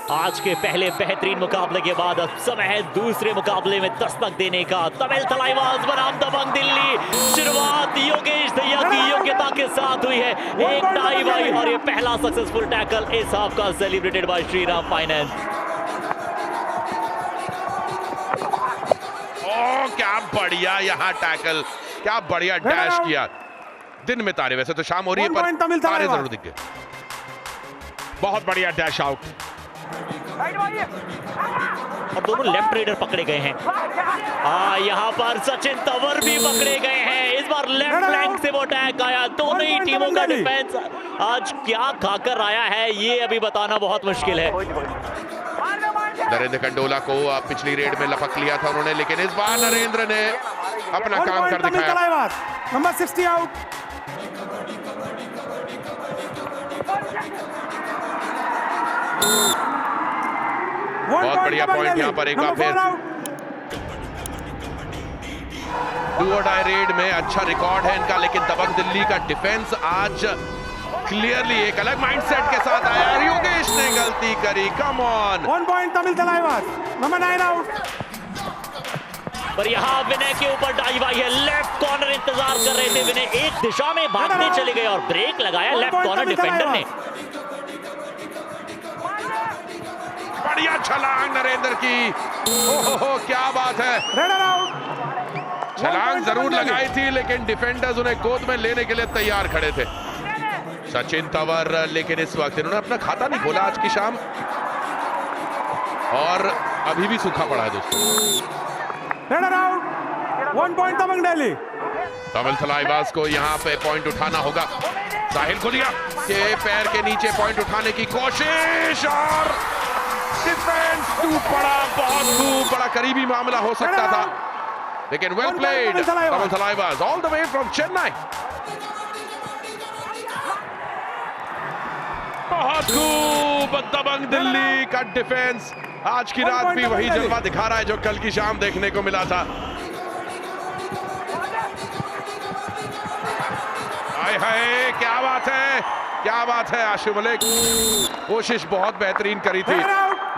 आज के पहले बेहतरीन मुकाबले के बाद अब समय है दूसरे मुकाबले में दस्तक देने का। तमिल तलाईबाज बनाम दबंग दिल्ली। शुरुआत योगेश दहिया की योग्यता के साथ हुई है। एक टाई भाई और ये पहला सक्सेसफुल टैकल इस हाफ का सेलिब्रेटेड बाय श्रीराम फाइनेंस। ओ क्या बढ़िया यहाँ टैकल, क्या बढ़िया डैश किया। दिन में तारे, वैसे तो शाम हो रही है पर तारे जरूर दिख गए। बहुत बढ़िया डैश आउट। और दोनों लेफ्ट रेडर पकड़े गए हैं। यहाँ पर सचिन तंवर भी पकड़े गए हैं। इस बार लेफ्ट फ्लैंक से वो अटैक आया। दोनों ही टीमों का डिफेंस आज क्या खाकर आया है ये अभी बताना बहुत मुश्किल है। नरेंद्र कंडोला को पिछली रेड में लपक लिया था उन्होंने, लेकिन इस बार नरेंद्र ने अपना काम कर दिखाया। Number 60 out. बहुत बढ़िया पॉइंट यहाँ पर एक बार फिर। डू और डाई रेड में अच्छा रिकॉर्ड है इनका, लेकिन दबंग दिल्ली का डिफेंस आज क्लियरली एक अलग माइंडसेट के साथ आया। योगेश ने गलती करी। Come on. 1 point Tamil Thalaivas. Number 9 out. पर यहाँ विनय के ऊपर डाइव आई है। लेफ्ट कॉर्नर इंतजार कर रहे थे विनय, एक दिशा में भागने चले गए और ब्रेक लगाया लेफ्ट कॉर्नर डिफेंडर ने। बढ़िया छलांग नरेंद्र की। ओहो क्या बात है। छलांग जरूर लगाई थी, लेकिन डिफेंडर्स उन्हें गोद में लेने के लिए तैयार खड़े थे। सचिन तंवर, लेकिन इस वक्त इन्होंने अपना खाता नहीं खोला आज की शाम, और अभी भी सूखा पड़ा है दोस्तों। 1 पॉइंट दबंग दिल्ली। तमिल तलाईबाज को यहाँ पे पॉइंट उठाना होगा। साहिल गुलिया के पैर के नीचे पॉइंट उठाने की कोशिश, और डिफेंस टूट पड़ा। बहुत खूब, बड़ा करीबी मामला हो सकता था, लेकिन well played Tamil Thalaivas all the way from Chennai. बहुत खूब दबंग दिल्ली का डिफेंस आज की रात भी वही जलवा दिखा रहा है जो कल की शाम देखने को मिला था। हाय हाय क्या बात है, क्या बात है। आशिफ मलिक कोशिश बहुत बेहतरीन करी थी,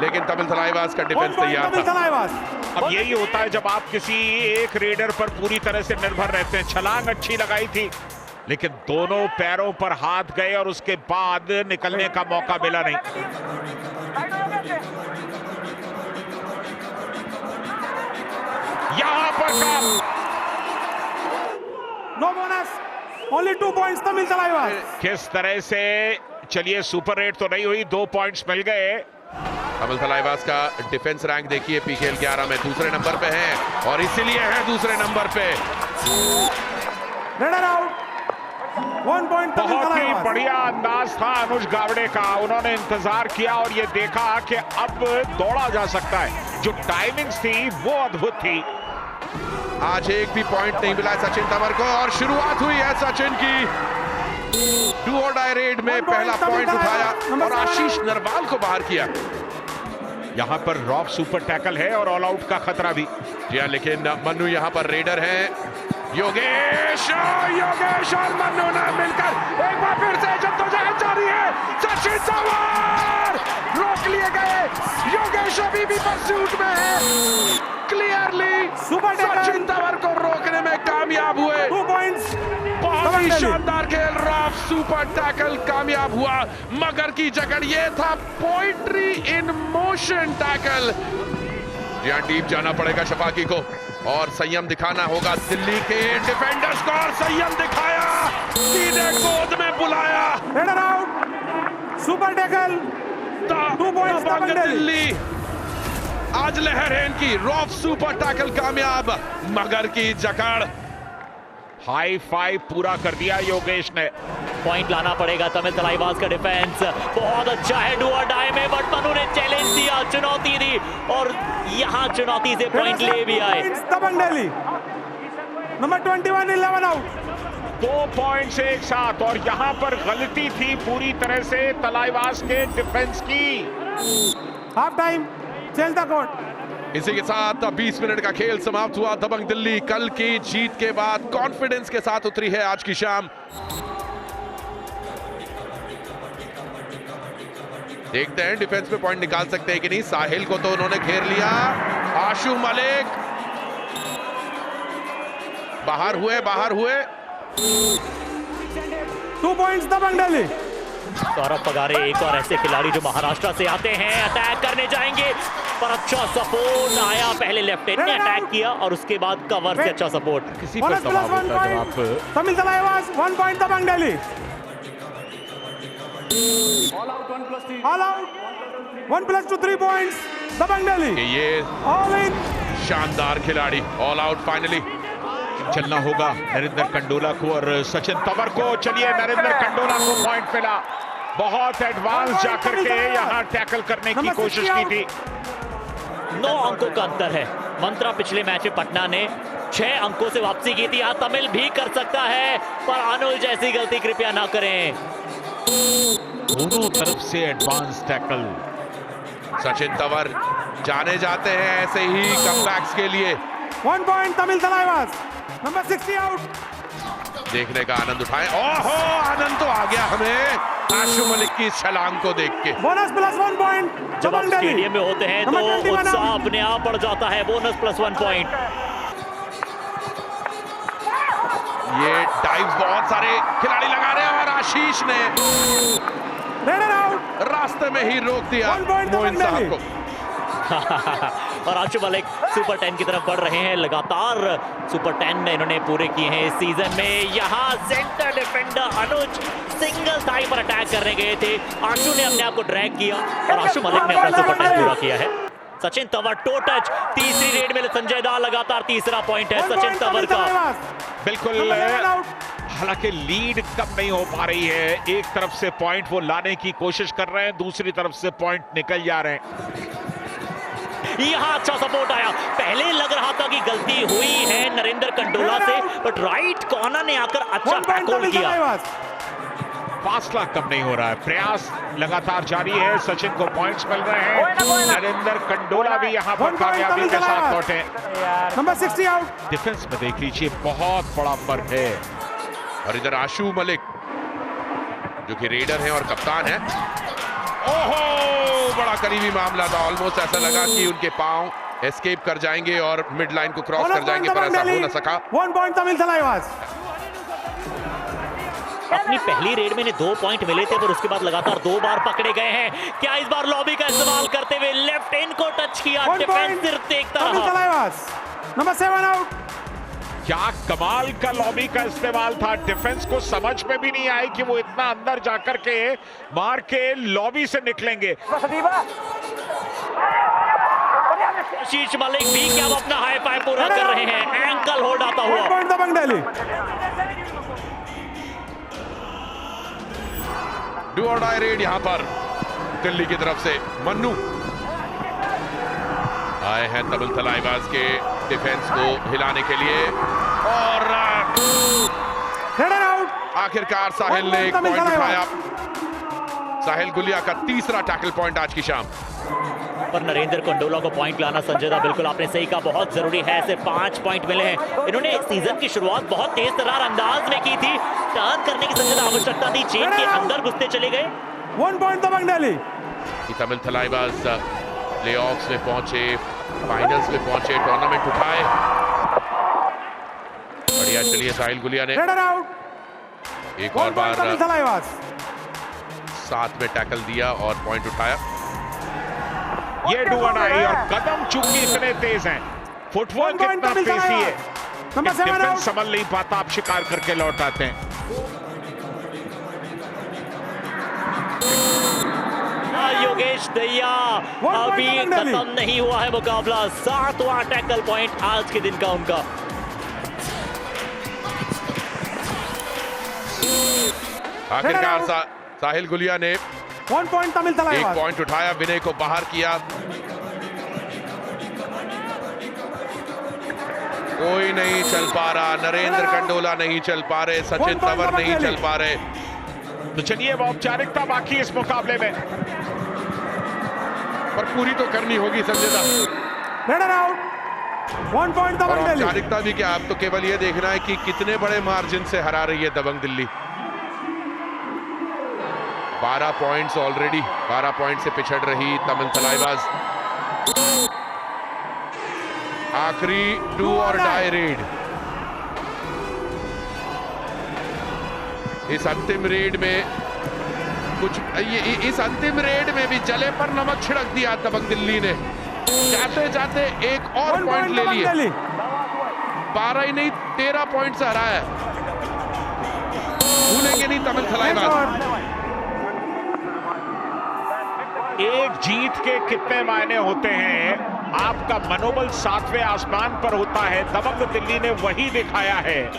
लेकिन तमिल तलाईबाज का डिफेंस तैयार था। अब यही होता है जब आप किसी एक रेडर पर पूरी तरह से निर्भर रहते हैं। छलांग अच्छी लगाई थी, लेकिन दोनों पैरों पर हाथ गए और उसके बाद निकलने का मौका मिला नहीं। यहां पर no bonus, only 2 points Tamil Thalaivas. किस तरह से, चलिए सुपर रेट तो नहीं हुई, 2 पॉइंट्स मिल गए। तमिल तलाईबाज का डिफेंस रैंक देखिए, पीकेएल 11 में दूसरे नंबर पे है, और इसीलिए है दूसरे नंबर पे। Raider out. 1 पॉइंट तमिल बहुत ही तलाईबाज। बढ़िया अंदाज था अनुज गावड़े का। उन्होंने इंतजार किया और ये देखा कि अब दौड़ा जा सकता है। जो टाइमिंग्स थी वो अद्भुत थी। आज एक भी पॉइंट नहीं मिला सचिन तंवर को, और शुरुआत हुई है सचिन की। डू और डाई रेड में पहला पॉइंट उठाया और आशीष नरवाल को बाहर किया। यहां पर रॉफ सुपर टैकल है और ऑल आउट का खतरा भी। जी हाँ, लेकिन मन्नू यहां पर रेडर है। योगेश और मन्नू ने मिलकर एक बार फिर से जद्दोजहद जारी है। सचिन तंवर रोक लिए गए। योगेश अभी भी परस्यूट में है। क्लियरली सचिन तंवर को रोकने में कामयाब हुए। 2 पॉइंट्स। बहुत ही शानदार खेल। रॉफ सुपर टैकल कामयाब हुआ। मगर की जकड़, ये था पोइट्री इन मोशन टैकल। यहाँ डीप जाना पड़ेगा शफाकी को, और संयम दिखाना होगा दिल्ली के डिफेंडर्स को, और संयम दिखाया, सीधे गोद में बुलाया। Raider out. Super tackle. 2 points Dabang Delhi. आज लहर है इनकी। रॉफ सुपर टैकल कामयाब, मगर की जकड़। हाई फाइव पूरा कर दिया योगेश ने। पॉइंट लाना पड़ेगा। तमिल तलाईबाज का डिफेंस बहुत अच्छा है डू और डाई में, बट मनु ने चैलेंज दिया, चुनौती दी, और यहां चुनौती से पॉइंट ले भी आए। Dabang Delhi. Number 21 11 out. 2 points एक साथ, और यहां पर गलती थी पूरी तरह से तलाईबाज के डिफेंस की। हाफ टाइम, चेल द कोर्ट। इसी के साथ 20 मिनट का खेल समाप्त हुआ। दबंग दिल्ली कल की जीत के बाद कॉन्फिडेंस के साथ उतरी है आज की शाम। देखते हैं डिफेंस में पॉइंट निकाल सकते हैं कि नहीं। साहिल को तो उन्होंने घेर लिया। आशु मलिक बाहर हुए 2 पॉइंट्स दबंग दिल्ली। सौरभ पगारे एक और ऐसे खिलाड़ी जो महाराष्ट्र से आते हैं, अटैक करने जाएंगे पर अच्छा सपोर्ट आया। पहले लेफ्ट हैंड ने अटैक किया और उसके बाद कवर से अच्छा सपोर्ट। किसी पर दबाव होता है जब आप तमिल तलाईवास 1 पॉइंट दबंग Delhi. All out 1 + 2 3 points Dabang Delhi. कि ये ऑल इन शानदार खिलाड़ी ऑल आउट फाइनली। चलना होगा नरेंद्र कंडोला को और सचिन तंवर को। चलिए नरेंद्र कंडोला को पॉइंट मिला। बहुत एडवांस जाकर के यहां टैकल करने की कोशिश की थी। 9 अंकों का अंतर है। मंत्रा पिछले मैच में पटना ने 6 अंकों से वापसी की थी। तमिल भी कर सकता है पर अनुल जैसी गलती कृपया ना करें। दोनों तरफ से एडवांस टैकल। सचिन तंवर जाने जाते हैं ऐसे ही कमबैक्स के लिए। 1 point Tamil Thalaivas. Number 60 out. देखने का आनंद उठाएं। ओहो आनंद तो आ गया हमें आशु मलिक की छलांग को देख के। बोनस +1 पॉइंट जब आप दबंग दिल्ली। स्टेडियम में होते हैं तो उत्साह अपने आप बढ़ जाता है। Bonus +1 point. ये डाइव्स बहुत सारे खिलाड़ी लगा रहे हैं और आशीष ने रेडर आउट। रास्ते में ही रोक दिया 1 पॉइंट मोइन दबंग साहब दिल्ली। को। और आशु मलिक सुपर 10 की तरफ बढ़ रहे हैं। लगातार सुपर 10 इन्होंने पूरे किए हैं इस सीजन में। यहाँ सेंटर डिफेंडर अनुज सिंगल थाई पर अटैक करने गए थे। आशु ने अपने आप को ड्रैग किया और आशु मलिक ने अपना सुपर 10 पूरा किया है। Sachin Tanwar to touch. तीसरी रेड में संजय दा लगातार तीसरा पॉइंट है सचिन तंवर का। बिल्कुल। हालांकि लीड कम नहीं हो पा रही है। एक तरफ से पॉइंट वो लाने की कोशिश कर रहे हैं, दूसरी तरफ से पॉइंट निकल जा रहे हैं। यहाँ अच्छा सपोर्ट आया। पहले लग रहा था कि गलती हुई है नरेंद्र कंडोला से बट राइट कॉर्नर ने आकर अच्छा टैकल किया। फासला कम नहीं हो रहा है। प्रयास लगातार जारी है। सचिन को पॉइंट्स मिल रहे हैं। नरेंद्र कंडोला भी यहां पर कामयाबी के साथ लौटे। Number 60 out. डिफेंस में देख लीजिए बहुत बड़ा फर्क है। और इधर आशु मलिक जो कि रेडर हैं और कप्तान हैं। ओहो बड़ा करीबी मामला था। ऑलमोस्ट ऐसा लगा कि उनके पांव एस्केप कर जाएंगे और मिड लाइन को क्रॉस कर जाएंगे पर ऐसा हो न सका। 1 पॉइंट तमिल तलाईवास। अपनी पहली रेड में 2 पॉइंट मिले थे पर उसके बाद लगातार 2 बार पकड़े गए हैं। क्या इस बार लॉबी का इस्तेमाल करते हुए लेफ्ट हैंड को टच किया। डिफेंस सिर्फ देखता रहा। Number 7 out. क्या कमाल का लॉबी का इस्तेमाल था। डिफेंस को समझ में भी नहीं आई कि वो इतना अंदर जाकर के मार के लॉबी से निकलेंगे। आशीष मलिक भी क्या अपना हाई फाइव पूरा कर रहे हैं। एंकल होल्ड आता हुआ। 1 पॉइंट दबंग दिल्ली। डू और डाई रेड यहां पर दिल्ली की तरफ से। मन्नू आए हैं तमिल तलाईवास के डिफेंस को हिलाने के लिए और रेडर आउट। आखिरकार साहिल ने एक पॉइंट उठाया। साहिल गुलिया का तीसरा टैकल पॉइंट आज की शाम। पर नरेंद्र कंडोला को पॉइंट लाना संजय दा बिल्कुल आपने सही कहा बहुत जरूरी है। ऐसे 5 पॉइंट मिले हैं। इन्होंने सीजन की शुरुआत बहुत तेज तर्रार अंदाज में की थी। टर्न करने की संजय दा आवश्यकता थी। चेन के अंदर घुसते चले गए। 1 पॉइंट दबंग दिल्ली। तमिल तलाईवास प्लेऑफ्स में पहुंचे, फाइनल्स में पहुंचे, टूर्नामेंट उठाए। बढ़िया चलिए साहिल गुलिया ने रेडर आउट। एक और बार तमिल तलाईवास। साथ में टैकल दिया और पॉइंट उठाया। ये डुआनाई और कदम चूंकि इतने तेज हैं, फुटवर्क कितना पेसी है। Number 7 out. संभल नहीं पाता, आप शिकार करके लौट आते हैं। योगेश दहिया अभी खत्म नहीं हुआ है मुकाबला। 7वां टैकल पॉइंट आज के दिन का उनका। आखिरकार साहिल गुलिया ने 1 पॉइंट तमिल तलाईवास। 1 पॉइंट उठाया। विनय को बाहर किया। कोई नहीं चल पा रहा। नरेंद्र कंडोला नहीं चल पा रहे। सचिन तंवर नहीं चल पा रहे। तो चलिए वो औपचारिकता बाकी इस मुकाबले में, पर पूरी तो करनी होगी संजय दा। Raider out. 1 पॉइंट दबंग दिल्ली। औपचारिकता भी क्या, आप तो केवल ये देखना है कि कितने बड़े मार्जिन से हरा रही है दबंग दिल्ली। 12 पॉइंट्स ऑलरेडी, 12 पॉइंट से पिछड़ रही तमिल तलाईबाज। आखिरी डू और डाई रेड। इस अंतिम रेड में इस अंतिम रेड में भी जले पर नमक छिड़क दिया दबंग दिल्ली ने। जाते जाते एक और पॉइंट ले लिए, 12 ही नहीं 13 पॉइंट से हराया। भूलेंगे नहीं तमिल तलाईबाज। एक जीत के कितने मायने होते हैं, आपका मनोबल 7वें आसमान पर होता है। दबंग दिल्ली ने वही दिखाया है।